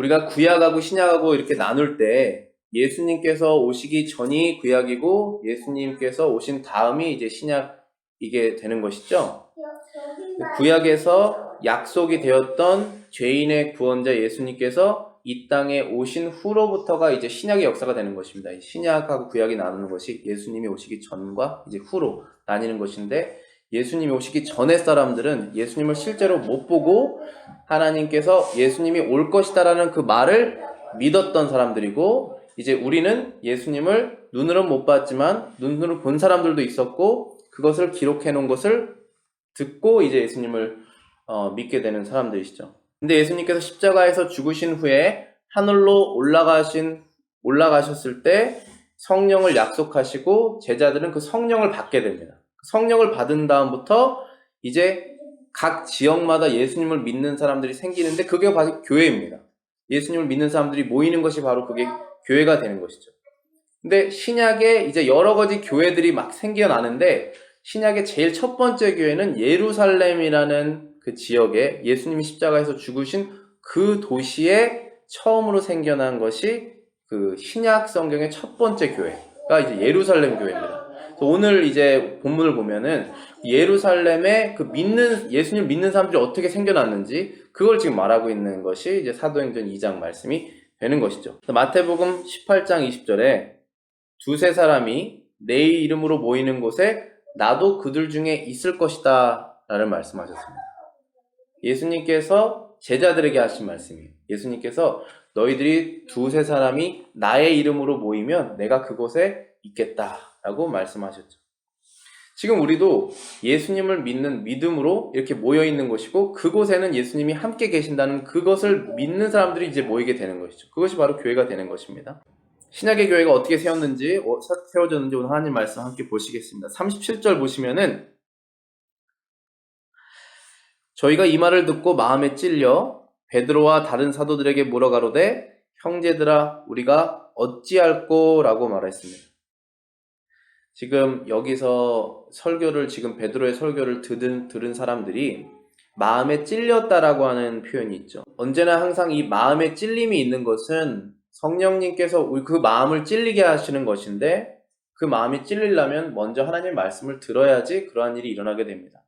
우리가 구약하고 신약하고 이렇게 나눌 때 예수님께서 오시기 전이 구약이고 예수님께서 오신 다음이 이제 신약이게 되는 것이죠. 구약에서 약속이 되었던 죄인의 구원자 예수님께서 이 땅에 오신 후로부터가 이제 신약의 역사가 되는 것입니다. 신약하고 구약이 나누는 것이 예수님이 오시기 전과 이제 후로 나뉘는 것인데, 예수님이 오시기 전의 사람들은 예수님을 실제로 못 보고 하나님께서 예수님이 올 것이다라는 그 말을 믿었던 사람들이고, 이제 우리는 예수님을 눈으로 못 봤지만 눈으로 본 사람들도 있었고 그것을 기록해 놓은 것을 듣고 이제 예수님을 믿게 되는 사람들이시죠. 근데 예수님께서 십자가에서 죽으신 후에 하늘로 올라가셨을 때 성령을 약속하시고 제자들은 그 성령을 받게 됩니다. 성령을 받은 다음부터 이제 각 지역마다 예수님을 믿는 사람들이 생기는데, 그게 바로 교회입니다. 예수님을 믿는 사람들이 모이는 것이 바로 그게 교회가 되는 것이죠. 근데 신약에 이제 여러 가지 교회들이 막 생겨나는데, 신약의 제일 첫 번째 교회는 예루살렘이라는 그 지역에 예수님이 십자가에서 죽으신 그 도시에 처음으로 생겨난 것이 그 신약 성경의 첫 번째 교회가 이제 예루살렘 교회입니다. 그래서 오늘 이제 본문을 보면은 예루살렘에 그 예수님을 믿는 사람들이 어떻게 생겨났는지 그걸 지금 말하고 있는 것이 이제 사도행전 2장 말씀이 되는 것이죠. 마태복음 18장 20절에 두세 사람이 내 이름으로 모이는 곳에 나도 그들 중에 있을 것이다 라는 말씀하셨습니다. 예수님께서 제자들에게 하신 말씀이에요. 예수님께서 너희들이 두세 사람이 나의 이름으로 모이면 내가 그곳에 있겠다라고 말씀하셨죠. 지금 우리도 예수님을 믿는 믿음으로 이렇게 모여 있는 것이고, 그곳에는 예수님이 함께 계신다는 그것을 믿는 사람들이 이제 모이게 되는 것이죠. 그것이 바로 교회가 되는 것입니다. 신약의 교회가 어떻게 세워졌는지 오늘 하나님 말씀 함께 보시겠습니다. 37절 보시면은, 저희가 이 말을 듣고 마음에 찔려 베드로와 다른 사도들에게 물어가로되 형제들아 우리가 어찌할꼬 라고 말했습니다. 지금 여기서 지금 베드로의 설교를 들은 사람들이 마음에 찔렸다라고 하는 표현이 있죠. 언제나 항상 이 마음에 찔림이 있는 것은 성령님께서 그 마음을 찔리게 하시는 것인데, 그 마음이 찔리려면 먼저 하나님의 말씀을 들어야지 그러한 일이 일어나게 됩니다.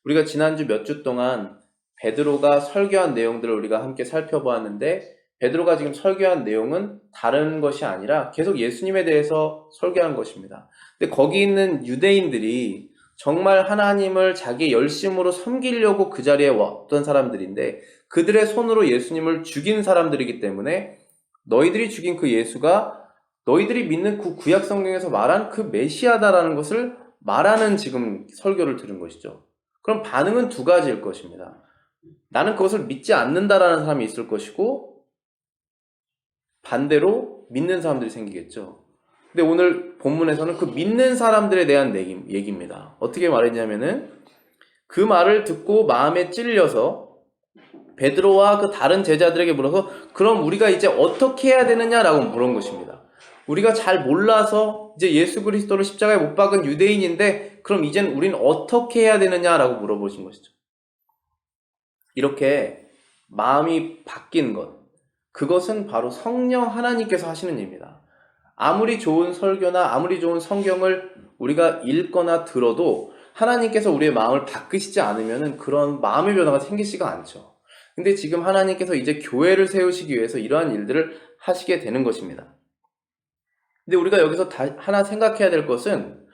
우리가 지난주 몇 주 동안 베드로가 설교한 내용들을 우리가 함께 살펴보았는데, 베드로가 지금 설교한 내용은 다른 것이 아니라 계속 예수님에 대해서 설교한 것입니다. 근데 거기 있는 유대인들이 정말 하나님을 자기의 열심으로 섬기려고 그 자리에 왔던 사람들인데, 그들의 손으로 예수님을 죽인 사람들이기 때문에 너희들이 죽인 그 예수가 너희들이 믿는 그 구약 성경에서 말한 그 메시아다라는 것을 말하는 지금 설교를 들은 것이죠. 그럼 반응은 두 가지일 것입니다. 나는 그것을 믿지 않는다라는 사람이 있을 것이고, 반대로 믿는 사람들이 생기겠죠. 근데 오늘 본문에서는 그 믿는 사람들에 대한 얘기입니다. 어떻게 말했냐면은, 그 말을 듣고 마음에 찔려서 베드로와 그 다른 제자들에게 물어서 그럼 우리가 이제 어떻게 해야 되느냐라고 물은 것입니다. 우리가 잘 몰라서 이제 예수 그리스도를 십자가에 못 박은 유대인인데 그럼 이젠 우리는 어떻게 해야 되느냐라고 물어보신 것이죠. 이렇게 마음이 바뀐 것, 그것은 바로 성령 하나님께서 하시는 일입니다. 아무리 좋은 설교나 아무리 좋은 성경을 우리가 읽거나 들어도 하나님께서 우리의 마음을 바꾸시지 않으면 그런 마음의 변화가 생기지가 않죠. 근데 지금 하나님께서 이제 교회를 세우시기 위해서 이러한 일들을 하시게 되는 것입니다. 근데 우리가 여기서 하나 생각해야 될 것은,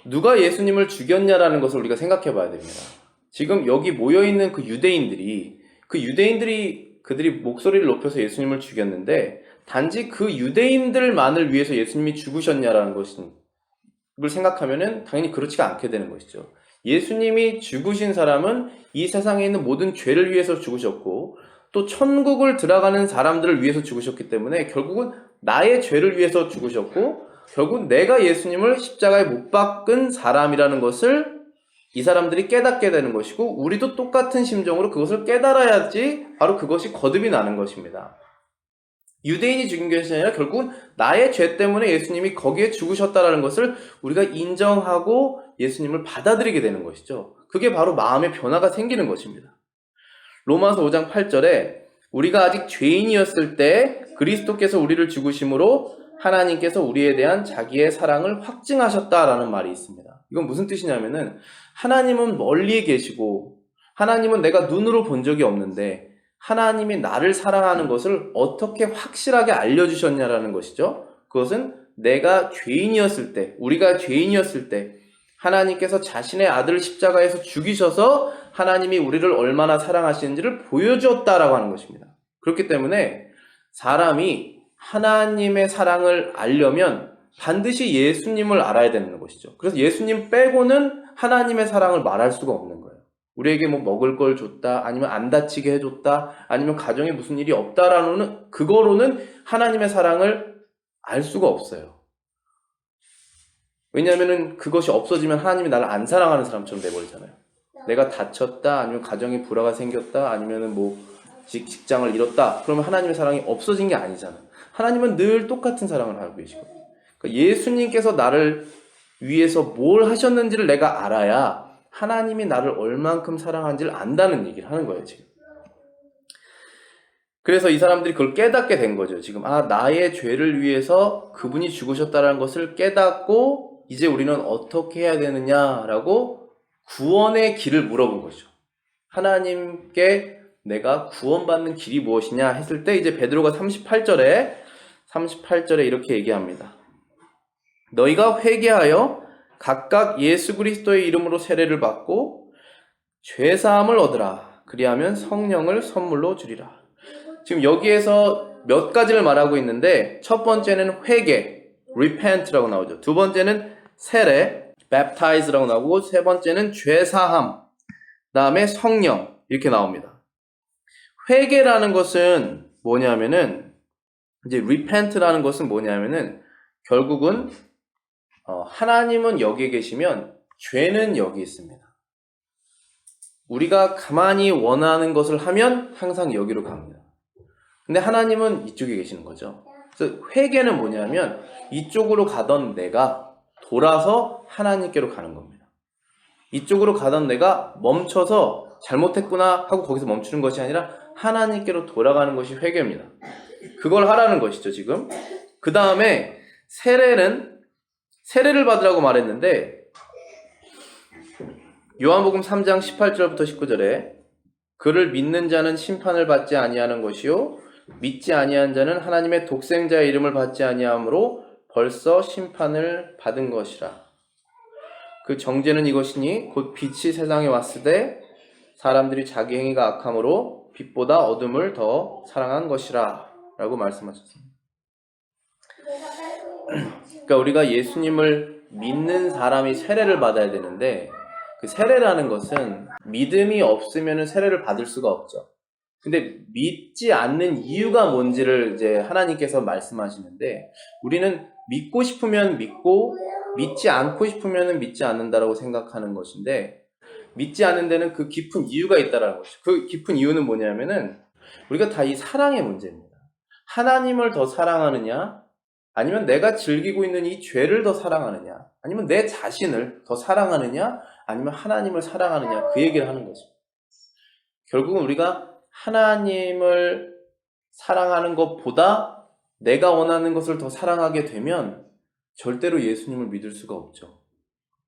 누가 예수님을 죽였냐라는 것을 우리가 생각해 봐야 됩니다. 지금 여기 모여있는 그 유대인들이 그들이 목소리를 높여서 예수님을 죽였는데, 단지 그 유대인들만을 위해서 예수님이 죽으셨냐라는 것을 생각하면은 당연히 그렇지가 않게 되는 것이죠. 예수님이 죽으신 사람은 이 세상에 있는 모든 죄를 위해서 죽으셨고, 또 천국을 들어가는 사람들을 위해서 죽으셨기 때문에 결국은 나의 죄를 위해서 죽으셨고, 결국 내가 예수님을 십자가에 못 박은 사람이라는 것을 이 사람들이 깨닫게 되는 것이고, 우리도 똑같은 심정으로 그것을 깨달아야지 바로 그것이 거듭이 나는 것입니다. 유대인이 죽인 것이 아니라 결국은 나의 죄 때문에 예수님이 거기에 죽으셨다라는 것을 우리가 인정하고 예수님을 받아들이게 되는 것이죠. 그게 바로 마음의 변화가 생기는 것입니다. 로마서 5장 8절에 우리가 아직 죄인이었을 때 그리스도께서 우리를 죽으심으로 하나님께서 우리에 대한 자기의 사랑을 확증하셨다라는 말이 있습니다. 이건 무슨 뜻이냐면은 하나님은 멀리에 계시고 하나님은 내가 눈으로 본 적이 없는데 하나님이 나를 사랑하는 것을 어떻게 확실하게 알려주셨냐라는 것이죠. 그것은 내가 죄인이었을 때, 우리가 죄인이었을 때 하나님께서 자신의 아들을 십자가에서 죽이셔서 하나님이 우리를 얼마나 사랑하시는지를 보여주었다라고 하는 것입니다. 그렇기 때문에 사람이 하나님의 사랑을 알려면 반드시 예수님을 알아야 되는 것이죠. 그래서 예수님 빼고는 하나님의 사랑을 말할 수가 없는 거예요. 우리에게 뭐 먹을 걸 줬다, 아니면 안 다치게 해줬다, 아니면 가정에 무슨 일이 없다라는 그거로는 하나님의 사랑을 알 수가 없어요. 왜냐하면 그것이 없어지면 하나님이 나를 안 사랑하는 사람처럼 돼버리잖아요. 내가 다쳤다, 아니면 가정에 불화가 생겼다, 아니면 뭐 직장을 잃었다, 그러면 하나님의 사랑이 없어진 게 아니잖아. 하나님은 늘 똑같은 사랑을 하고 계시거든요. 그러니까 예수님께서 나를 위해서 뭘 하셨는지를 내가 알아야 하나님이 나를 얼만큼 사랑하는지를 안다는 얘기를 하는 거예요, 지금. 그래서 이 사람들이 그걸 깨닫게 된 거죠. 지금 나의 죄를 위해서 그분이 죽으셨다는 것을 깨닫고 이제 우리는 어떻게 해야 되느냐라고 구원의 길을 물어본 거죠. 하나님께 내가 구원받는 길이 무엇이냐 했을 때 이제 베드로가 38절에 이렇게 얘기합니다. 너희가 회개하여 각각 예수 그리스도의 이름으로 세례를 받고 죄사함을 얻으라. 그리하면 성령을 선물로 주리라. 지금 여기에서 몇 가지를 말하고 있는데 첫 번째는 회개, repent라고 나오죠. 두 번째는 세례, baptize라고 나오고 세 번째는 죄사함, 다음에 성령 이렇게 나옵니다. 회개라는 것은 뭐냐면은 이제 repent라는 것은 뭐냐면은 결국은 하나님은 여기에 계시면 죄는 여기 있습니다. 우리가 가만히 원하는 것을 하면 항상 여기로 갑니다. 근데 하나님은 이쪽에 계시는 거죠. 그래서 회개는 뭐냐면 이쪽으로 가던 내가 돌아서 하나님께로 가는 겁니다. 이쪽으로 가던 내가 멈춰서 잘못했구나 하고 거기서 멈추는 것이 아니라 하나님께로 돌아가는 것이 회개입니다. 그걸 하라는 것이죠, 지금. 그 다음에 세례를 받으라고 말했는데 요한복음 3장 18절부터 19절에 그를 믿는 자는 심판을 받지 아니하는 것이요 믿지 아니한 자는 하나님의 독생자의 이름을 받지 아니하므로 벌써 심판을 받은 것이라. 그 정죄는 이것이니 곧 빛이 세상에 왔으되 사람들이 자기 행위가 악함으로 빛보다 어둠을 더 사랑한 것이라 라고 말씀하셨습니다. 그러니까 우리가 예수님을 믿는 사람이 세례를 받아야 되는데 그 세례라는 것은 믿음이 없으면 세례를 받을 수가 없죠. 근데 믿지 않는 이유가 뭔지를 이제 하나님께서 말씀하시는데 우리는 믿고 싶으면 믿고 믿지 않고 싶으면 믿지 않는다라고 생각하는 것인데 믿지 않는 데는 그 깊은 이유가 있다라는 것이죠. 그 깊은 이유는 뭐냐면은 우리가 다 이 사랑의 문제입니다. 하나님을 더 사랑하느냐 아니면 내가 즐기고 있는 이 죄를 더 사랑하느냐 아니면 내 자신을 더 사랑하느냐 아니면 하나님을 사랑하느냐 그 얘기를 하는 거죠. 결국은 우리가 하나님을 사랑하는 것보다 내가 원하는 것을 더 사랑하게 되면 절대로 예수님을 믿을 수가 없죠.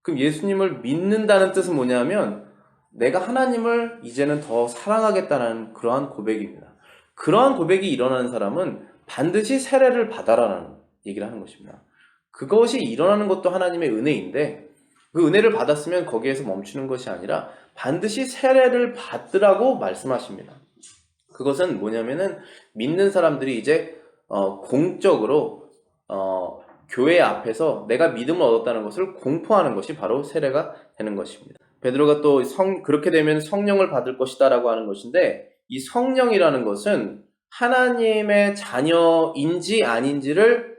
그럼 예수님을 믿는다는 뜻은 뭐냐면 내가 하나님을 이제는 더 사랑하겠다는 그러한 고백입니다. 그러한 고백이 일어나는 사람은 반드시 세례를 받아라라는 얘기를 하는 것입니다. 그것이 일어나는 것도 하나님의 은혜인데 그 은혜를 받았으면 거기에서 멈추는 것이 아니라 반드시 세례를 받으라고 말씀하십니다. 그것은 뭐냐면은 믿는 사람들이 이제 공적으로 교회 앞에서 내가 믿음을 얻었다는 것을 공포하는 것이 바로 세례가 되는 것입니다. 베드로가 또 그렇게 되면 성령을 받을 것이다 라고 하는 것인데 이 성령이라는 것은 하나님의 자녀인지 아닌지를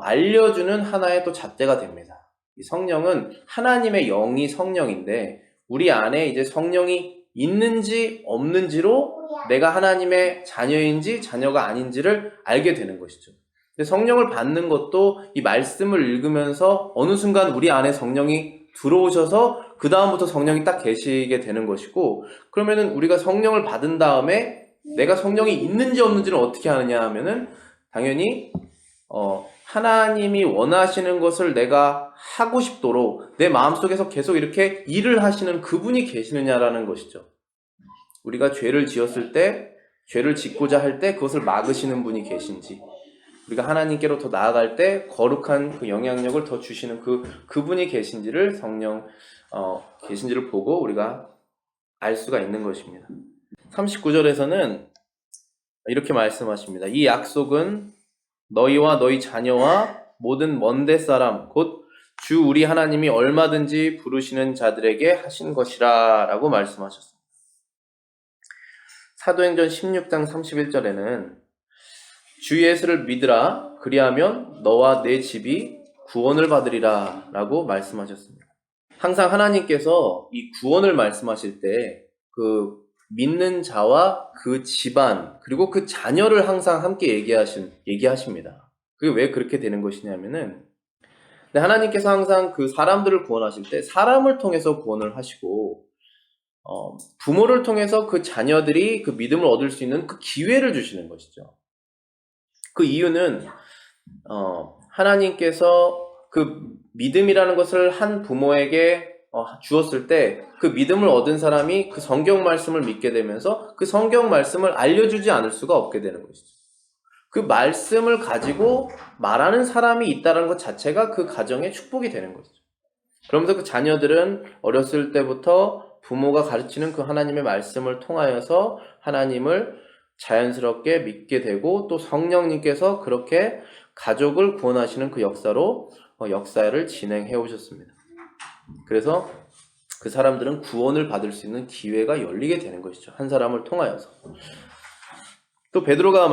알려주는 하나의 또 잣대가 됩니다. 이 성령은 하나님의 영이 성령인데 우리 안에 이제 성령이 있는지 없는지로 내가 하나님의 자녀인지 자녀가 아닌지를 알게 되는 것이죠. 근데 성령을 받는 것도 이 말씀을 읽으면서 어느 순간 우리 안에 성령이 들어오셔서 그 다음부터 성령이 딱 계시게 되는 것이고 그러면은 우리가 성령을 받은 다음에 내가 성령이 있는지 없는지는 어떻게 아느냐 하면은 당연히 하나님이 원하시는 것을 내가 하고 싶도록 내 마음속에서 계속 이렇게 일을 하시는 그분이 계시느냐라는 것이죠. 우리가 죄를 지었을 때, 죄를 짓고자 할 때 그것을 막으시는 분이 계신지, 우리가 하나님께로 더 나아갈 때 거룩한 그 영향력을 더 주시는 그분이 계신지를 계신지를 보고 우리가 알 수가 있는 것입니다. 39절에서는 이렇게 말씀하십니다. 이 약속은 너희와 너희 자녀와 모든 먼데 사람 곧 주 우리 하나님이 얼마든지 부르시는 자들에게 하신 것이라 라고 말씀하셨습니다. 사도행전 16장 31절에는 주 예수를 믿으라 그리하면 너와 내 집이 구원을 받으리라 라고 말씀하셨습니다. 항상 하나님께서 이 구원을 말씀하실 때 그 믿는 자와 그 집안 그리고 그 자녀를 항상 함께 얘기하십니다. 그게 왜 그렇게 되는 것이냐면은 하나님께서 항상 그 사람들을 구원하실 때 사람을 통해서 구원을 하시고 부모를 통해서 그 자녀들이 그 믿음을 얻을 수 있는 그 기회를 주시는 것이죠. 그 이유는 하나님께서 그 믿음이라는 것을 한 부모에게 주었을 때 그 믿음을 얻은 사람이 그 성경 말씀을 믿게 되면서 그 성경 말씀을 알려주지 않을 수가 없게 되는 것이죠. 그 말씀을 가지고 말하는 사람이 있다는 것 자체가 그 가정의 축복이 되는 것이죠. 그러면서 그 자녀들은 어렸을 때부터 부모가 가르치는 그 하나님의 말씀을 통하여서 하나님을 자연스럽게 믿게 되고 또 성령님께서 그렇게 가족을 구원하시는 그 역사를 진행해 오셨습니다. 그래서 그 사람들은 구원을 받을 수 있는 기회가 열리게 되는 것이죠. 한 사람을 통하여서. 또 베드로가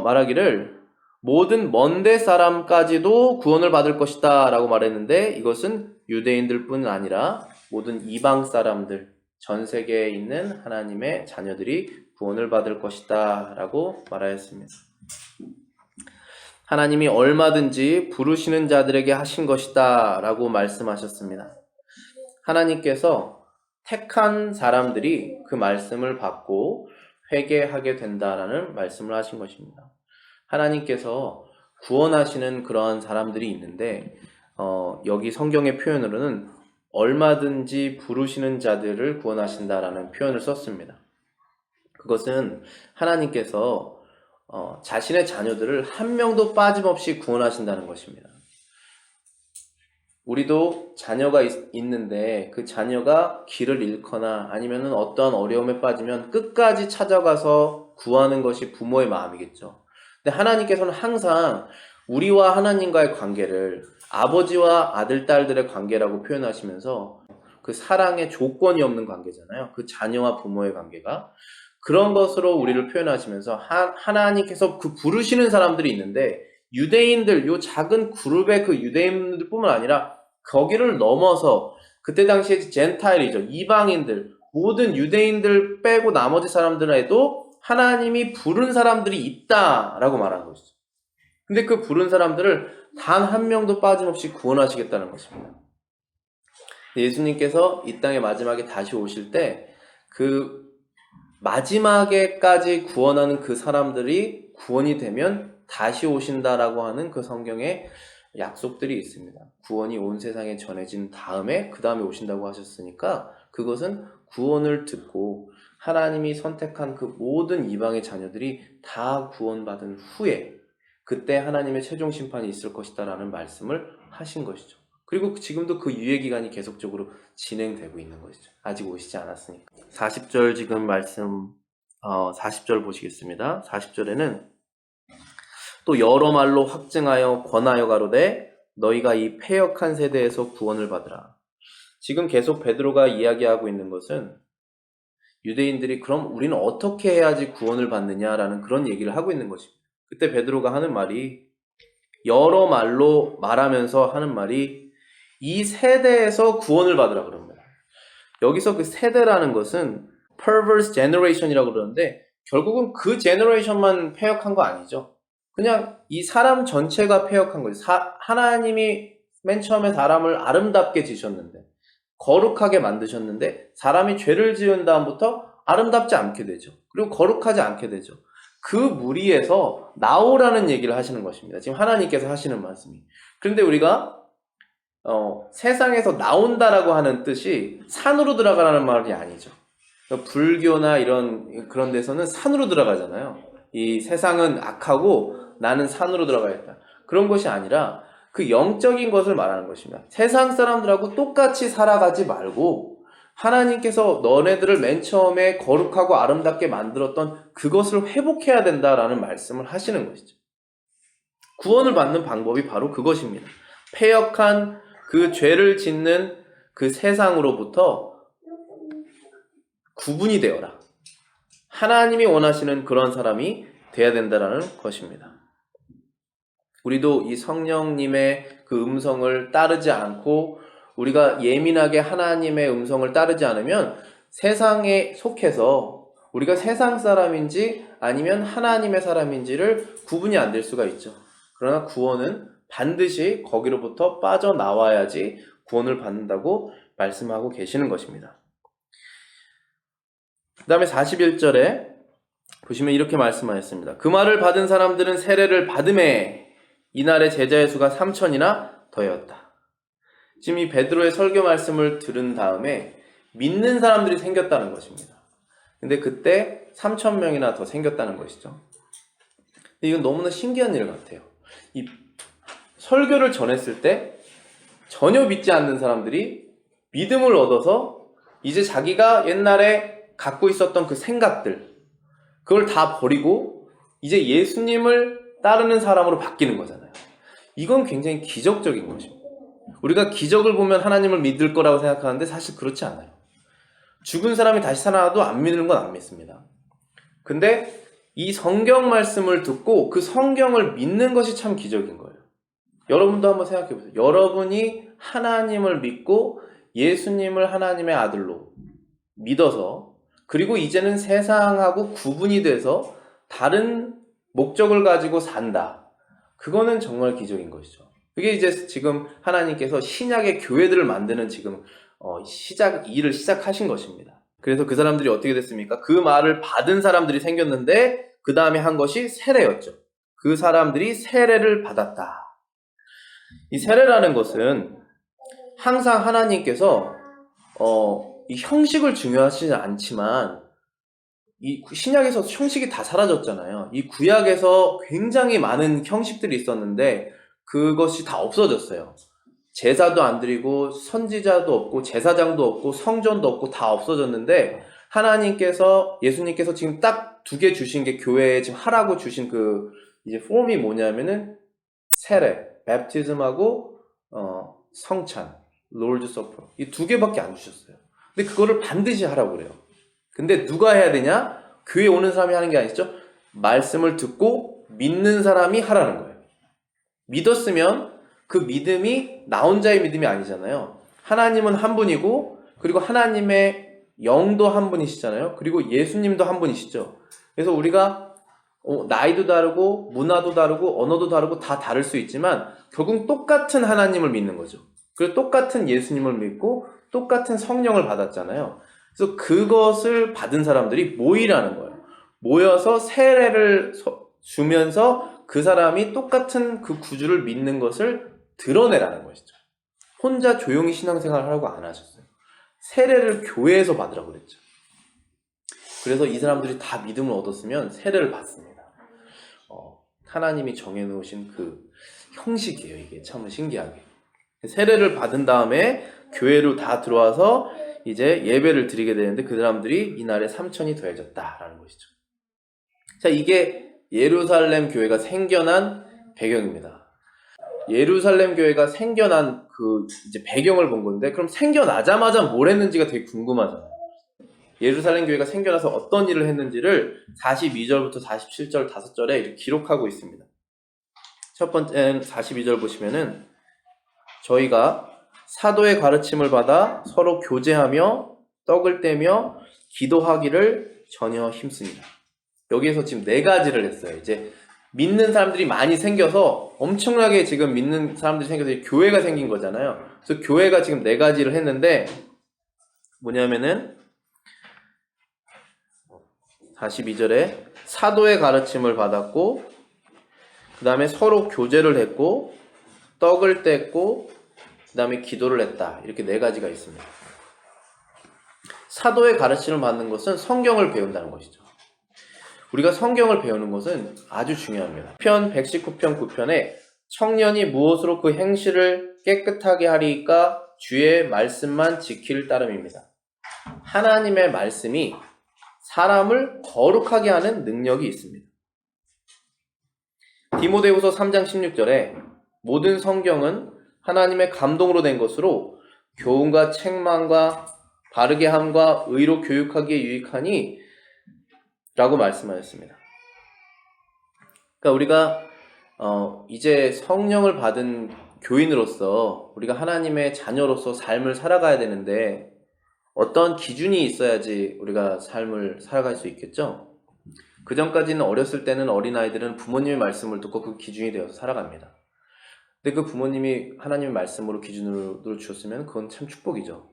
말하기를 모든 먼데 사람까지도 구원을 받을 것이다 라고 말했는데 이것은 유대인들뿐 아니라 모든 이방 사람들, 전 세계에 있는 하나님의 자녀들이 구원을 받을 것이다 라고 말하였습니다. 하나님이 얼마든지 부르시는 자들에게 하신 것이다 라고 말씀하셨습니다. 하나님께서 택한 사람들이 그 말씀을 받고 회개하게 된다라는 말씀을 하신 것입니다. 하나님께서 구원하시는 그러한 사람들이 있는데 여기 성경의 표현으로는 얼마든지 부르시는 자들을 구원하신다라는 표현을 썼습니다. 그것은 하나님께서 자신의 자녀들을 한 명도 빠짐없이 구원하신다는 것입니다. 우리도 자녀가 있는데 그 자녀가 길을 잃거나 아니면 어떠한 어려움에 빠지면 끝까지 찾아가서 구하는 것이 부모의 마음이겠죠. 근데 하나님께서는 항상 우리와 하나님과의 관계를 아버지와 아들, 딸들의 관계라고 표현하시면서 그 사랑의 조건이 없는 관계잖아요. 그 자녀와 부모의 관계가. 그런 것으로 우리를 표현하시면서 하나님께서 그 부르시는 사람들이 있는데 유대인들, 요 작은 그룹의 그 유대인들 뿐만 아니라 거기를 넘어서 그때 당시에 젠타일이죠. 이방인들, 모든 유대인들 빼고 나머지 사람들에도 하나님이 부른 사람들이 있다라고 말한 것이죠. 근데 그 부른 사람들을 단 한 명도 빠짐없이 구원하시겠다는 것입니다. 예수님께서 이 땅의 마지막에 다시 오실 때 그 마지막에까지 구원하는 그 사람들이 구원이 되면 다시 오신다라고 하는 그 성경의 약속들이 있습니다. 구원이 온 세상에 전해진 다음에 그 다음에 오신다고 하셨으니까 그것은 구원을 듣고 하나님이 선택한 그 모든 이방의 자녀들이 다 구원받은 후에 그때 하나님의 최종 심판이 있을 것이다 라는 말씀을 하신 것이죠. 그리고 지금도 그 유예기간이 계속적으로 진행되고 있는 것이죠. 아직 오시지 않았으니까. 40절 지금 말씀 40절 보시겠습니다. 40절에는 또 여러 말로 확증하여 권하여 가로되 너희가 이 패역한 세대에서 구원을 받으라. 지금 계속 베드로가 이야기하고 있는 것은 유대인들이 그럼 우리는 어떻게 해야지 구원을 받느냐라는 그런 얘기를 하고 있는 것입니다. 그때 베드로가 하는 말이 여러 말로 말하면서 하는 말이 이 세대에서 구원을 받으라 그럽니다. 여기서 그 세대라는 것은 perverse generation이라고 그러는데 결국은 그 제너레이션만 패역한 거 아니죠. 그냥 이 사람 전체가 패역한 거죠. 하나님이 맨 처음에 사람을 아름답게 지으셨는데 거룩하게 만드셨는데 사람이 죄를 지은 다음부터 아름답지 않게 되죠. 그리고 거룩하지 않게 되죠. 그 무리에서 나오라는 얘기를 하시는 것입니다. 지금 하나님께서 하시는 말씀이. 그런데 우리가 세상에서 나온다라고 하는 뜻이 산으로 들어가라는 말이 아니죠. 불교나 그런 데서는 산으로 들어가잖아요. 이 세상은 악하고 나는 산으로 들어가야겠다. 그런 것이 아니라 그 영적인 것을 말하는 것입니다. 세상 사람들하고 똑같이 살아가지 말고 하나님께서 너네들을 맨 처음에 거룩하고 아름답게 만들었던 그것을 회복해야 된다라는 말씀을 하시는 것이죠. 구원을 받는 방법이 바로 그것입니다. 패역한 그 죄를 짓는 그 세상으로부터 구분이 되어라. 하나님이 원하시는 그런 사람이 돼야 된다는 것입니다. 우리도 이 성령님의 그 음성을 따르지 않고 우리가 예민하게 하나님의 음성을 따르지 않으면 세상에 속해서 우리가 세상 사람인지 아니면 하나님의 사람인지를 구분이 안 될 수가 있죠. 그러나 구원은 반드시 거기로부터 빠져나와야지 구원을 받는다고 말씀하고 계시는 것입니다. 그 다음에 41절에 보시면 이렇게 말씀하셨습니다. 그 말을 받은 사람들은 세례를 받음에 이날의 제자의 수가 3,000이나 더였다. 지금 이 베드로의 설교 말씀을 들은 다음에 믿는 사람들이 생겼다는 것입니다. 근데 그때 3,000명이나 더 생겼다는 것이죠. 근데 이건 너무나 신기한 일 같아요. 이 설교를 전했을 때 전혀 믿지 않는 사람들이 믿음을 얻어서 이제 자기가 옛날에 갖고 있었던 그 생각들, 그걸 다 버리고 이제 예수님을 따르는 사람으로 바뀌는 거잖아요. 이건 굉장히 기적적인 것입니다. 우리가 기적을 보면 하나님을 믿을 거라고 생각하는데 사실 그렇지 않아요. 죽은 사람이 다시 살아나도 안 믿는 건 안 믿습니다. 근데 이 성경 말씀을 듣고 그 성경을 믿는 것이 참 기적인 거예요. 여러분도 한번 생각해 보세요. 여러분이 하나님을 믿고 예수님을 하나님의 아들로 믿어서 그리고 이제는 세상하고 구분이 돼서 다른 목적을 가지고 산다. 그거는 정말 기적인 것이죠. 그게 이제 지금 하나님께서 신약의 교회들을 만드는 지금 일을 시작하신 것입니다. 그래서 그 사람들이 어떻게 됐습니까? 그 말을 받은 사람들이 생겼는데 그 다음에 한 것이 세례였죠. 그 사람들이 세례를 받았다. 이 세례라는 것은 항상 하나님께서 이 형식을 중요하시지 않지만 이 신약에서 형식이 다 사라졌잖아요. 이 구약에서 굉장히 많은 형식들이 있었는데 그것이 다 없어졌어요. 제사도 안 드리고 선지자도 없고 제사장도 없고 성전도 없고 다 없어졌는데 하나님께서 예수님께서 지금 딱 두 개 주신 게 교회에 지금 하라고 주신 그 이제 폼이 뭐냐면은 세례, 베프티즘하고 성찬, 롤드 서퍼 이 두 개밖에 안 주셨어요. 근데 그거를 반드시 하라고 그래요. 근데 누가 해야 되냐? 교회에 오는 사람이 하는 게 아니죠. 말씀을 듣고 믿는 사람이 하라는 거예요. 믿었으면 그 믿음이 나 혼자의 믿음이 아니잖아요. 하나님은 한 분이고 그리고 하나님의 영도 한 분이시잖아요. 그리고 예수님도 한 분이시죠. 그래서 우리가 나이도 다르고 문화도 다르고 언어도 다르고 다 다를 수 있지만 결국 똑같은 하나님을 믿는 거죠. 그리고 똑같은 예수님을 믿고 똑같은 성령을 받았잖아요. 그래서 그것을 받은 사람들이 모이라는 거예요. 모여서 세례를 주면서 그 사람이 똑같은 그 구주를 믿는 것을 드러내라는 것이죠. 혼자 조용히 신앙생활을 하라고 안 하셨어요. 세례를 교회에서 받으라고 그랬죠. 그래서 이 사람들이 다 믿음을 얻었으면 세례를 받습니다. 하나님이 정해놓으신 그 형식이에요. 이게 참 신기하게. 세례를 받은 다음에 교회로 다 들어와서 이제 예배를 드리게 되는데 그 사람들이 이날에 3,000이 더해졌다라는 것이죠. 자, 이게 예루살렘 교회가 생겨난 배경입니다. 예루살렘 교회가 생겨난 그 이제 배경을 본 건데 그럼 생겨나자마자 뭘 했는지가 되게 궁금하잖아요. 예루살렘 교회가 생겨나서 어떤 일을 했는지를 42절부터 47절 5절에 이렇게 기록하고 있습니다. 첫 번째는 42절 보시면은 저희가 사도의 가르침을 받아 서로 교제하며 떡을 떼며 기도하기를 전혀 힘씁니다. 여기에서 지금 4가지를 했어요. 이제 믿는 사람들이 많이 생겨서 엄청나게 지금 믿는 사람들이 생겨서 교회가 생긴 거잖아요. 그래서 교회가 지금 4가지를 했는데 뭐냐면은 42절에 사도의 가르침을 받았고 그 다음에 서로 교제를 했고 떡을 뗐고 그 다음에 기도를 했다. 이렇게 네 가지가 있습니다. 사도의 가르침을 받는 것은 성경을 배운다는 것이죠. 우리가 성경을 배우는 것은 아주 중요합니다. 편 119편 9편에 청년이 무엇으로 그 행실을 깨끗하게 하리까 주의 말씀만 지킬 따름입니다. 하나님의 말씀이 사람을 거룩하게 하는 능력이 있습니다. 디모데후서 3장 16절에 모든 성경은 하나님의 감동으로 된 것으로 교훈과 책망과 바르게 함과 의로 교육하기에 유익하니 라고 말씀하셨습니다. 그러니까 우리가 이제 성령을 받은 교인으로서 우리가 하나님의 자녀로서 삶을 살아가야 되는데 어떤 기준이 있어야지 우리가 삶을 살아갈 수 있겠죠? 그 전까지는 어렸을 때는 어린아이들은 부모님의 말씀을 듣고 그 기준이 되어서 살아갑니다. 근데 그 부모님이 하나님의 말씀으로 기준으로 주셨으면 그건 참 축복이죠.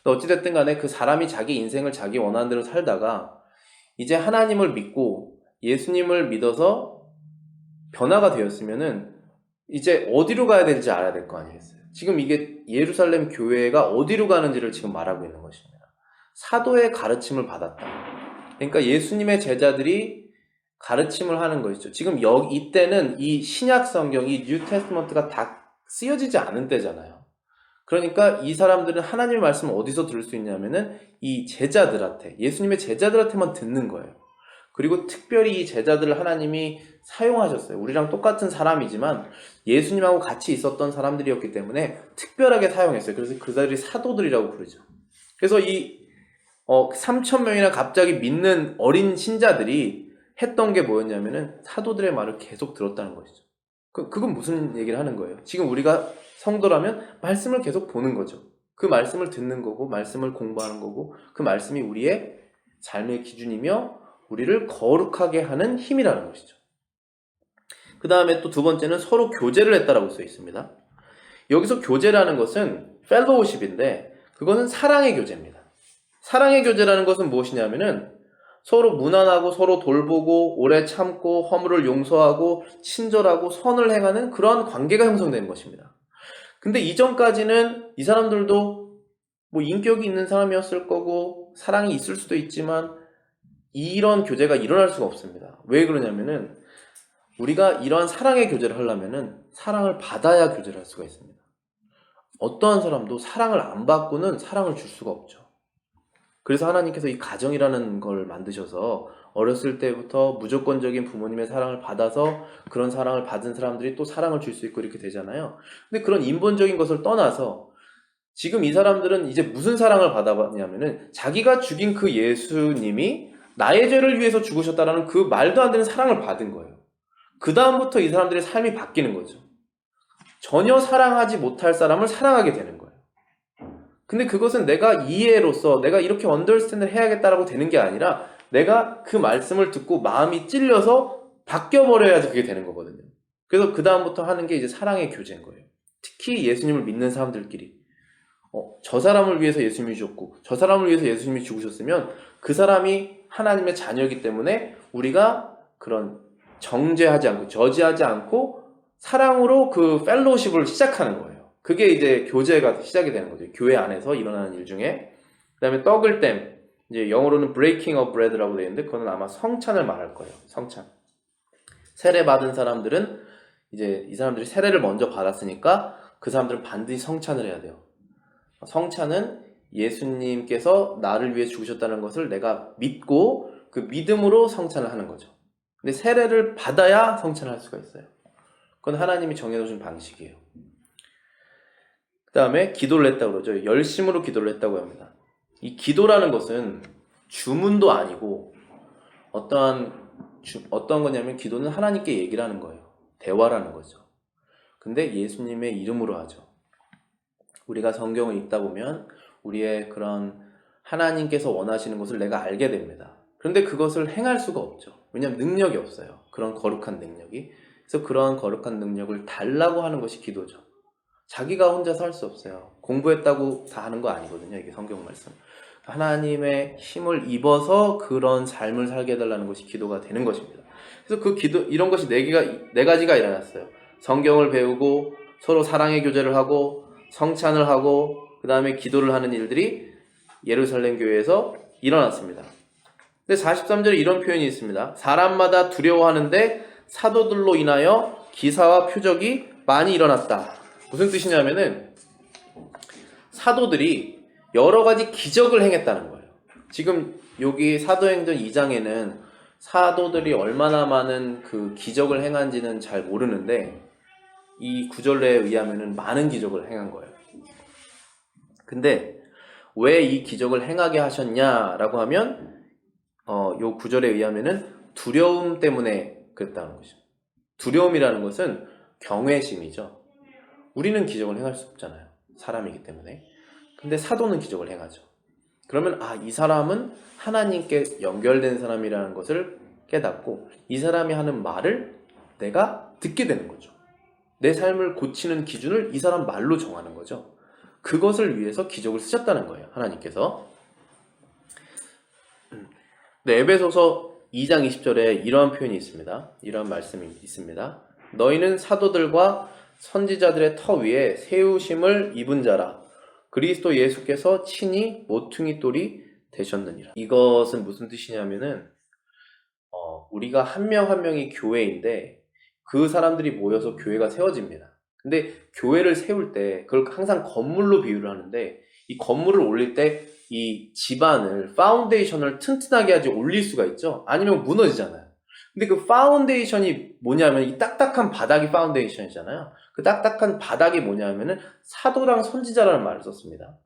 어찌됐든 간에 그 사람이 자기 인생을 자기 원하는 대로 살다가 이제 하나님을 믿고 예수님을 믿어서 변화가 되었으면은 이제 어디로 가야 될지 알아야 될 거 아니겠어요? 지금 이게 예루살렘 교회가 어디로 가는지를 지금 말하고 있는 것입니다. 사도의 가르침을 받았다. 그러니까 예수님의 제자들이 가르침을 하는 것이죠. 지금 이때는 이 신약 성경, 이 뉴 테스트먼트가 다 쓰여지지 않은 때잖아요. 그러니까 이 사람들은 하나님의 말씀을 어디서 들을 수 있냐면은 이 제자들한테, 예수님의 제자들한테만 듣는 거예요. 그리고 특별히 이 제자들을 하나님이 사용하셨어요. 우리랑 똑같은 사람이지만 예수님하고 같이 있었던 사람들이었기 때문에 특별하게 사용했어요. 그래서 그들이 사도들이라고 부르죠. 그래서 이 3,000명이나 갑자기 믿는 어린 신자들이 했던 게 뭐였냐면은 사도들의 말을 계속 들었다는 것이죠. 그건 무슨 얘기를 하는 거예요? 지금 우리가 성도라면 말씀을 계속 보는 거죠. 그 말씀을 듣는 거고 말씀을 공부하는 거고 그 말씀이 우리의 삶의 기준이며 우리를 거룩하게 하는 힘이라는 것이죠. 그 다음에 또 두 번째는 서로 교제를 했다라고 써 있습니다. 여기서 교제라는 것은 펠로우십인데 그것은 사랑의 교제입니다. 사랑의 교제라는 것은 무엇이냐면은 서로 무난하고 서로 돌보고 오래 참고 허물을 용서하고 친절하고 선을 행하는 그러한 관계가 형성되는 것입니다. 근데 이전까지는 이 사람들도 뭐 인격이 있는 사람이었을 거고 사랑이 있을 수도 있지만 이런 교제가 일어날 수가 없습니다. 왜 그러냐면은 우리가 이러한 사랑의 교제를 하려면은 사랑을 받아야 교제를 할 수가 있습니다. 어떠한 사람도 사랑을 안 받고는 사랑을 줄 수가 없죠. 그래서 하나님께서 이 가정이라는 걸 만드셔서 어렸을 때부터 무조건적인 부모님의 사랑을 받아서 그런 사랑을 받은 사람들이 또 사랑을 줄 수 있고 이렇게 되잖아요. 근데 그런 인본적인 것을 떠나서 지금 이 사람들은 이제 무슨 사랑을 받아봤냐면은 자기가 죽인 그 예수님이 나의 죄를 위해서 죽으셨다라는 그 말도 안 되는 사랑을 받은 거예요. 그 다음부터 이 사람들의 삶이 바뀌는 거죠. 전혀 사랑하지 못할 사람을 사랑하게 되는 거예요. 근데 그것은 내가 이해로서 내가 이렇게 언더스탠드를 해야겠다라고 되는 게 아니라 내가 그 말씀을 듣고 마음이 찔려서 바뀌어버려야지 그게 되는 거거든요. 그래서 그 다음부터 하는 게 이제 사랑의 교제인 거예요. 특히 예수님을 믿는 사람들끼리 저 사람을 위해서 예수님이 죽었고 저 사람을 위해서 예수님이 죽으셨으면 그 사람이 하나님의 자녀이기 때문에 우리가 그런 정죄하지 않고 저지하지 않고 사랑으로 그 펠로우십을 시작하는 거예요. 그게 이제 교제가 시작이 되는 거죠. 교회 안에서 일어나는 일 중에. 그 다음에 떡을 땜. 이제 영어로는 breaking of bread라고 되어 있는데 그거는 아마 성찬을 말할 거예요. 성찬. 세례 받은 사람들은 이제 이 사람들이 세례를 먼저 받았으니까 그 사람들은 반드시 성찬을 해야 돼요. 성찬은 예수님께서 나를 위해 죽으셨다는 것을 내가 믿고 그 믿음으로 성찬을 하는 거죠. 근데 세례를 받아야 성찬을 할 수가 있어요. 그건 하나님이 정해놓으신 방식이에요. 그 다음에 기도를 했다고 그러죠. 열심으로 기도를 했다고 합니다. 이 기도라는 것은 주문도 아니고 어떤 거냐면 기도는 하나님께 얘기를 하는 거예요. 대화라는 거죠. 근데 예수님의 이름으로 하죠. 우리가 성경을 읽다 보면 우리의 그런 하나님께서 원하시는 것을 내가 알게 됩니다. 그런데 그것을 행할 수가 없죠. 왜냐하면 능력이 없어요. 그런 거룩한 능력이. 그래서 그런 거룩한 능력을 달라고 하는 것이 기도죠. 자기가 혼자서 할 수 없어요. 공부했다고 다 하는 거 아니거든요. 이게 성경 말씀. 하나님의 힘을 입어서 그런 삶을 살게 해달라는 것이 기도가 되는 것입니다. 그래서 그 기도, 이런 것이 네 가지가 일어났어요. 성경을 배우고 서로 사랑의 교제를 하고 성찬을 하고 그 다음에 기도를 하는 일들이 예루살렘 교회에서 일어났습니다. 근데 43절에 이런 표현이 있습니다. 사람마다 두려워하는데 사도들로 인하여 기사와 표적이 많이 일어났다. 무슨 뜻이냐면은 사도들이 여러 가지 기적을 행했다는 거예요. 지금 여기 사도행전 2장에는 사도들이 얼마나 많은 그 기적을 행한지는 잘 모르는데 이 구절에 의하면은 많은 기적을 행한 거예요. 근데 왜 이 기적을 행하게 하셨냐라고 하면 요 구절에 의하면은 두려움 때문에 그랬다는 거죠. 두려움이라는 것은 경외심이죠. 우리는 기적을 행할 수 없잖아요. 사람이기 때문에. 근데 사도는 기적을 행하죠. 그러면 이 사람은 하나님께 연결된 사람이라는 것을 깨닫고 이 사람이 하는 말을 내가 듣게 되는 거죠. 내 삶을 고치는 기준을 이 사람 말로 정하는 거죠. 그것을 위해서 기적을 쓰셨다는 거예요. 하나님께서. 네, 에베소서 2장 20절에 이러한 표현이 있습니다. 이러한 말씀이 있습니다. 너희는 사도들과 선지자들의 터 위에 세우심을 입은 자라. 그리스도 예수께서 친히 모퉁이 돌이 되셨느니라. 이것은 무슨 뜻이냐면은 우리가 한 명 한 명이 교회인데 그 사람들이 모여서 교회가 세워집니다. 근데 교회를 세울 때 그걸 항상 건물로 비유를 하는데 이 건물을 올릴 때 이 지반을 파운데이션을 튼튼하게 하지 올릴 수가 있죠. 아니면 무너지잖아요. 근데 그 파운데이션이 뭐냐면 이 딱딱한 바닥이 파운데이션이잖아요. 그 딱딱한 바닥이 뭐냐면은 사도랑 선지자라는 말을 썼습니다.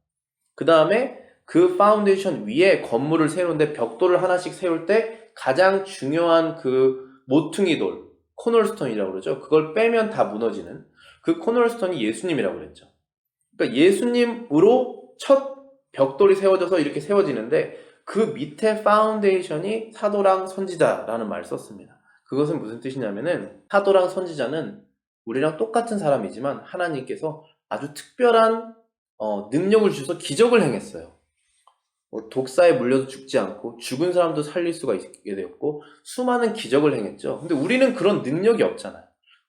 그 다음에 그 파운데이션 위에 건물을 세우는데 벽돌을 하나씩 세울 때 가장 중요한 그 모퉁이 돌, 코널스톤이라고 그러죠. 그걸 빼면 다 무너지는 그 코널스톤이 예수님이라고 그랬죠. 그러니까 예수님으로 첫 벽돌이 세워져서 이렇게 세워지는데 그 밑에 파운데이션이 사도랑 선지자라는 말을 썼습니다. 그것은 무슨 뜻이냐면은 사도랑 선지자는 우리랑 똑같은 사람이지만 하나님께서 아주 특별한 능력을 주셔서 기적을 행했어요. 독사에 물려도 죽지 않고 죽은 사람도 살릴 수가 있게 되었고 수많은 기적을 행했죠. 근데 우리는 그런 능력이 없잖아요.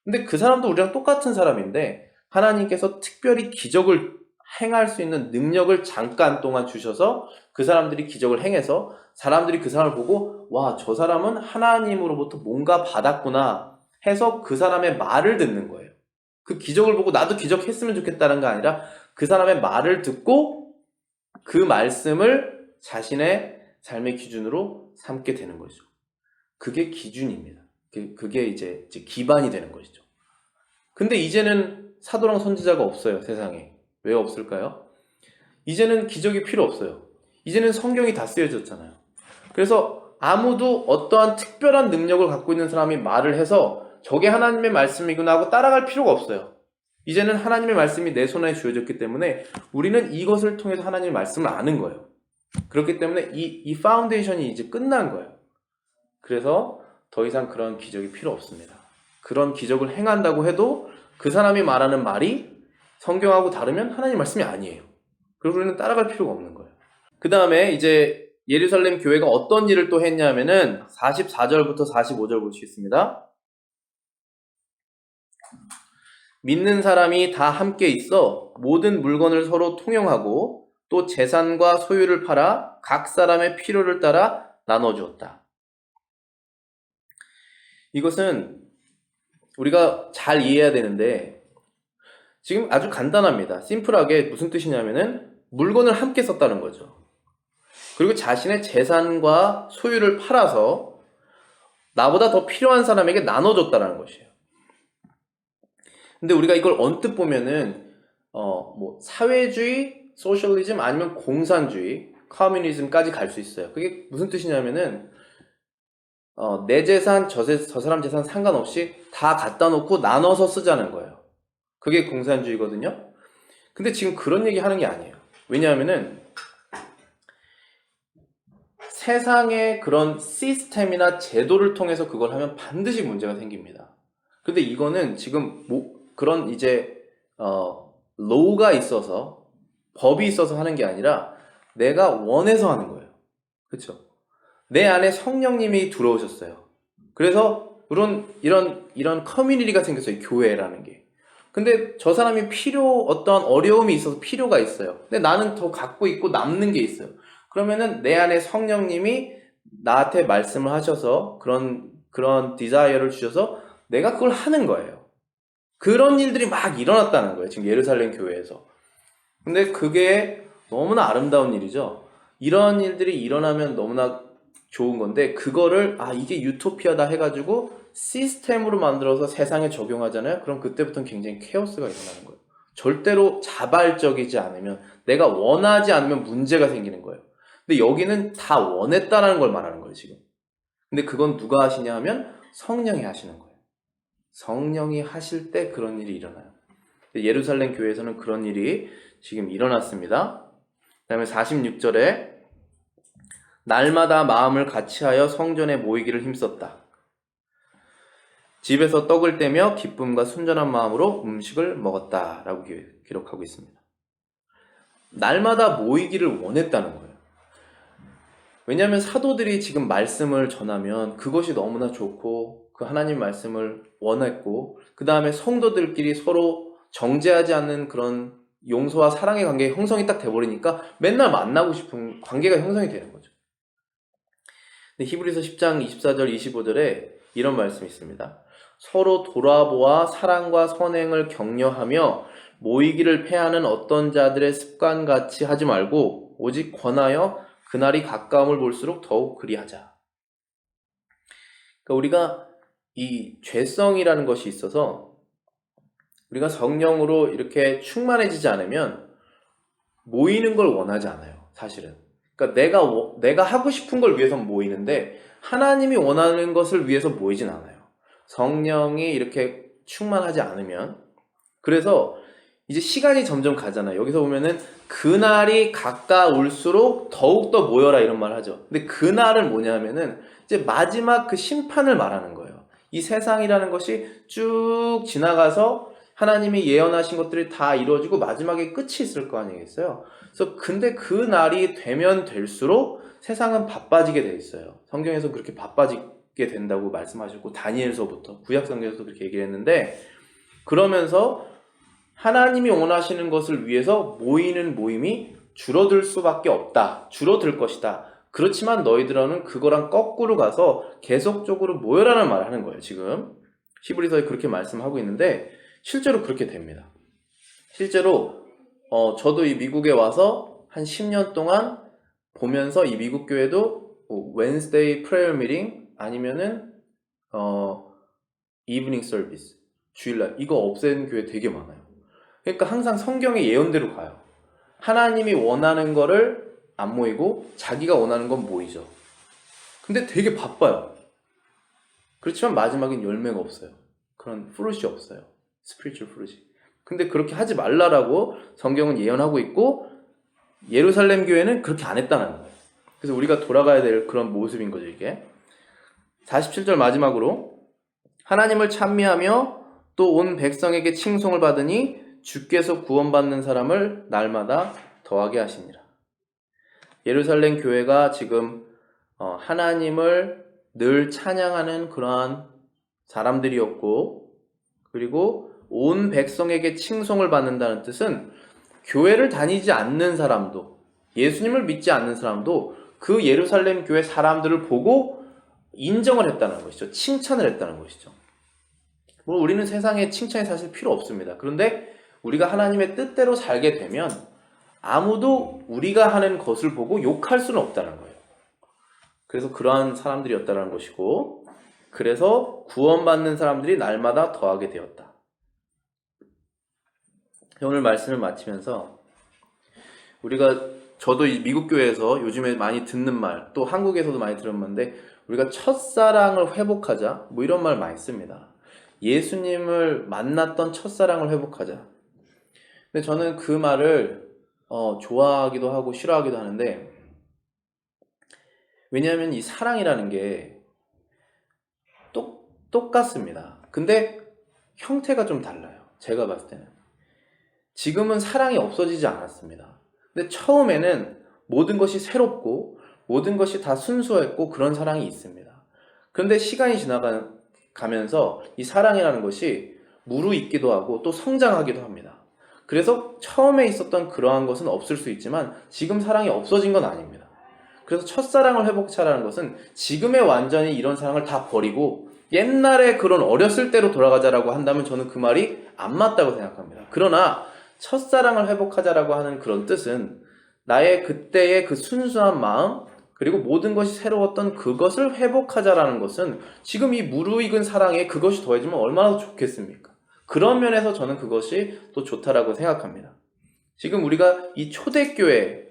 근데 그 사람도 우리랑 똑같은 사람인데 하나님께서 특별히 기적을 행할 수 있는 능력을 잠깐 동안 주셔서 그 사람들이 기적을 행해서 사람들이 그 사람을 보고 와, 저 사람은 하나님으로부터 뭔가 받았구나 해서 그 사람의 말을 듣는 거예요. 그 기적을 보고 나도 기적했으면 좋겠다는 게 아니라 그 사람의 말을 듣고 그 말씀을 자신의 삶의 기준으로 삼게 되는 거죠. 그게 기준입니다. 그게 이제 기반이 되는 것이죠. 근데 이제는 사도랑 선지자가 없어요, 세상에. 왜 없을까요? 이제는 기적이 필요 없어요. 이제는 성경이 다 쓰여졌잖아요. 그래서 아무도 어떠한 특별한 능력을 갖고 있는 사람이 말을 해서 저게 하나님의 말씀이구나 하고 따라갈 필요가 없어요. 이제는 하나님의 말씀이 내 손에 주어졌기 때문에 우리는 이것을 통해서 하나님의 말씀을 아는 거예요. 그렇기 때문에 이 파운데이션이 이제 끝난 거예요. 그래서 더 이상 그런 기적이 필요 없습니다. 그런 기적을 행한다고 해도 그 사람이 말하는 말이 성경하고 다르면 하나님 말씀이 아니에요. 그래서 우리는 따라갈 필요가 없는 거예요. 그 다음에 이제 예루살렘 교회가 어떤 일을 또 했냐면은 44절부터 45절 보시겠습니다. 믿는 사람이 다 함께 있어 모든 물건을 서로 통용하고 또 재산과 소유를 팔아 각 사람의 필요를 따라 나눠주었다. 이것은 우리가 잘 이해해야 되는데 지금 아주 간단합니다. 심플하게 무슨 뜻이냐면은 물건을 함께 썼다는 거죠. 그리고 자신의 재산과 소유를 팔아서 나보다 더 필요한 사람에게 나눠줬다는 것이에요. 근데 우리가 이걸 언뜻 보면은 사회주의, 소셜리즘 아니면 공산주의, 커뮤니즘까지 갈 수 있어요. 그게 무슨 뜻이냐면은 내 재산, 저 사람 재산 상관없이 다 갖다 놓고 나눠서 쓰자는 거예요. 그게 공산주의거든요. 근데 지금 그런 얘기 하는 게 아니에요. 왜냐하면은 세상의 그런 시스템이나 제도를 통해서 그걸 하면 반드시 문제가 생깁니다. 근데 이거는 지금 그런 이제 로우가 있어서 법이 있어서 하는 게 아니라 내가 원해서 하는 거예요. 그렇죠? 내 안에 성령님이 들어오셨어요. 그래서 이런 커뮤니티가 생겼어요. 교회라는 게. 근데 저 사람이 어떤 어려움이 있어서 필요가 있어요. 근데 나는 더 갖고 있고 남는 게 있어요. 그러면은 내 안에 성령님이 나한테 말씀을 하셔서 그런 디자이어를 주셔서 내가 그걸 하는 거예요. 그런 일들이 막 일어났다는 거예요. 지금 예루살렘 교회에서. 근데 그게 너무나 아름다운 일이죠. 이런 일들이 일어나면 너무나 좋은 건데 그거를 이게 유토피아다 해가지고 시스템으로 만들어서 세상에 적용하잖아요. 그럼 그때부터는 굉장히 케오스가 일어나는 거예요. 절대로 자발적이지 않으면 내가 원하지 않으면 문제가 생기는 거예요. 근데 여기는 다 원했다라는 걸 말하는 거예요, 지금. 근데 그건 누가 하시냐 하면 성령이 하시는 거예요. 성령이 하실 때 그런 일이 일어나요. 예루살렘 교회에서는 그런 일이 지금 일어났습니다. 그 다음에 46절에 날마다 마음을 같이하여 성전에 모이기를 힘썼다. 집에서 떡을 떼며 기쁨과 순전한 마음으로 음식을 먹었다 라고 기록하고 있습니다. 날마다 모이기를 원했다는 거예요. 왜냐하면 사도들이 지금 말씀을 전하면 그것이 너무나 좋고 그 하나님 말씀을 원했고 그 다음에 성도들끼리 서로 정죄하지 않는 그런 용서와 사랑의 관계의 형성이 딱 돼버리니까 맨날 만나고 싶은 관계가 형성이 되는 거죠. 근데 히브리서 10장 24절 25절에 이런 말씀이 있습니다. 서로 돌아보아 사랑과 선행을 격려하며 모이기를 패하는 어떤 자들의 습관같이 하지 말고 오직 권하여 그날이 가까움을 볼수록 더욱 그리하자. 그러니까 우리가 이 죄성이라는 것이 있어서 우리가 성령으로 이렇게 충만해지지 않으면 모이는 걸 원하지 않아요. 사실은. 그러니까 내가 하고 싶은 걸 위해서 모이는데 하나님이 원하는 것을 위해서 모이진 않아요. 성령이 이렇게 충만하지 않으면. 그래서 이제 시간이 점점 가잖아요. 여기서 보면은 그날이 가까울수록 더욱더 모여라 이런 말 하죠. 근데 그날은 뭐냐면은 이제 마지막 그 심판을 말하는 거예요. 이 세상이라는 것이 쭉 지나가서 하나님이 예언하신 것들이 다 이루어지고 마지막에 끝이 있을 거 아니겠어요? 그래서 근데 그 날이 되면 될수록 세상은 바빠지게 돼 있어요. 성경에서 그렇게 바빠지게 된다고 말씀하셨고 다니엘서부터 구약 성경에서도 그렇게 얘기를 했는데 그러면서 하나님이 원하시는 것을 위해서 모이는 모임이 줄어들 수밖에 없다. 줄어들 것이다. 그렇지만 너희들은 그거랑 거꾸로 가서 계속적으로 모여라는 말을 하는 거예요. 지금 히브리서에 그렇게 말씀하고 있는데 실제로 그렇게 됩니다. 실제로 저도 이 미국에 와서 한 10년 동안 보면서 이 미국 교회도 Wednesday prayer meeting 아니면은 evening service 주일날 이거 없앤 교회 되게 많아요. 그러니까 항상 성경의 예언대로 가요. 하나님이 원하는 거를 안 모이고 자기가 원하는 건 모이죠. 근데 되게 바빠요. 그렇지만 마지막엔 열매가 없어요. 그런 fruit이 없어요. spiritual fruit이. 근데 그렇게 하지 말라라고 성경은 예언하고 있고 예루살렘 교회는 그렇게 안 했다는 거예요. 그래서 우리가 돌아가야 될 그런 모습인 거죠, 이게. 47절 마지막으로 하나님을 찬미하며 또 온 백성에게 칭송을 받으니 주께서 구원받는 사람을 날마다 더하게 하시니라. 예루살렘 교회가 지금 하나님을 늘 찬양하는 그러한 사람들이었고 그리고 온 백성에게 칭송을 받는다는 뜻은 교회를 다니지 않는 사람도 예수님을 믿지 않는 사람도 그 예루살렘 교회 사람들을 보고 인정을 했다는 것이죠. 칭찬을 했다는 것이죠. 우리는 세상에 칭찬이 사실 필요 없습니다. 그런데 우리가 하나님의 뜻대로 살게 되면 아무도 우리가 하는 것을 보고 욕할 수는 없다는 거예요. 그래서 그러한 사람들이었다는 것이고 그래서 구원받는 사람들이 날마다 더하게 되었다. 오늘 말씀을 마치면서 저도 이 미국 교회에서 요즘에 많이 듣는 말, 또 한국에서도 많이 들은 말인데 우리가 첫사랑을 회복하자 뭐 이런 말 많이 씁니다. 예수님을 만났던 첫사랑을 회복하자. 근데 저는 그 말을 좋아하기도 하고 싫어하기도 하는데 왜냐하면 이 사랑이라는 게 똑같습니다. 근데 형태가 좀 달라요. 제가 봤을 때는. 지금은 사랑이 없어지지 않았습니다. 근데 처음에는 모든 것이 새롭고 모든 것이 다 순수했고 그런 사랑이 있습니다. 그런데 시간이 지나가면서 이 사랑이라는 것이 무르익기도 하고 또 성장하기도 합니다. 그래서 처음에 있었던 그러한 것은 없을 수 있지만 지금 사랑이 없어진 건 아닙니다. 그래서 첫사랑을 회복하라는 것은 지금의 완전히 이런 사랑을 다 버리고 옛날에 그런 어렸을 때로 돌아가자라고 한다면 저는 그 말이 안 맞다고 생각합니다. 그러나 첫사랑을 회복하자라고 하는 그런 뜻은 나의 그때의 그 순수한 마음 그리고 모든 것이 새로웠던 그것을 회복하자라는 것은 지금 이 무르익은 사랑에 그것이 더해지면 얼마나 좋겠습니까? 그런 면에서 저는 그것이 또 좋다라고 생각합니다. 지금 우리가 이 초대교회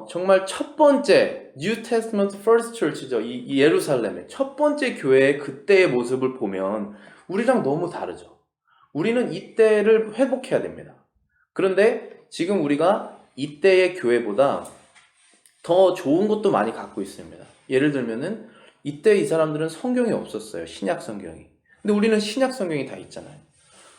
정말 첫 번째 New Testament First Church죠. 이 예루살렘의 첫 번째 교회의 그때의 모습을 보면 우리랑 너무 다르죠. 우리는 이때를 회복해야 됩니다. 그런데 지금 우리가 이때의 교회보다 더 좋은 것도 많이 갖고 있습니다. 예를 들면은 이때 이 사람들은 성경이 없었어요. 신약 성경이. 근데 우리는 신약 성경이 다 있잖아요.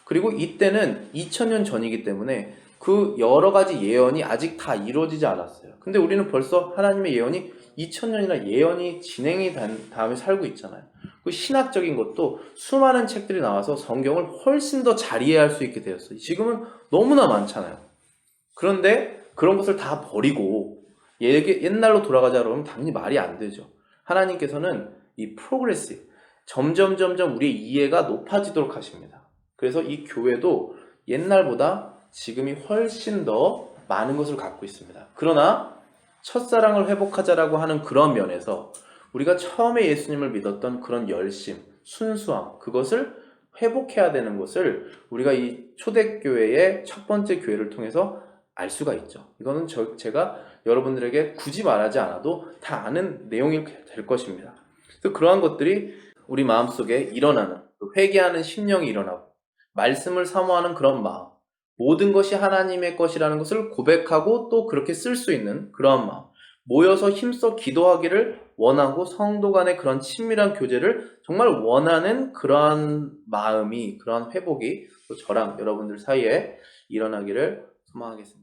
그리고 이때는 2000년 전이기 때문에 그 여러 가지 예언이 아직 다 이루어지지 않았어요. 근데 우리는 벌써 하나님의 예언이 2000년이나 예언이 진행이 된 다음에 살고 있잖아요. 그 신학적인 것도 수많은 책들이 나와서 성경을 훨씬 더 잘 이해할 수 있게 되었어요. 지금은 너무나 많잖아요. 그런데 그런 것을 다 버리고 옛날로 돌아가자 그러면 당연히 말이 안 되죠. 하나님께서는 이 프로그레시브, 점점 우리의 이해가 높아지도록 하십니다. 그래서 이 교회도 옛날보다 지금이 훨씬 더 많은 것을 갖고 있습니다. 그러나 첫사랑을 회복하자라고 하는 그런 면에서 우리가 처음에 예수님을 믿었던 그런 열심, 순수함, 그것을 회복해야 되는 것을 우리가 이 초대교회의 첫 번째 교회를 통해서 알 수가 있죠. 이거는 제가 여러분들에게 굳이 말하지 않아도 다 아는 내용이 될 것입니다. 그래서 그러한 것들이 우리 마음속에 일어나는, 회개하는 심령이 일어나고 말씀을 사모하는 그런 마음, 모든 것이 하나님의 것이라는 것을 고백하고 또 그렇게 쓸 수 있는 그러한 마음, 모여서 힘써 기도하기를 원하고 성도 간의 그런 친밀한 교제를 정말 원하는 그러한 마음이, 그러한 회복이 또 저랑 여러분들 사이에 일어나기를 소망하겠습니다.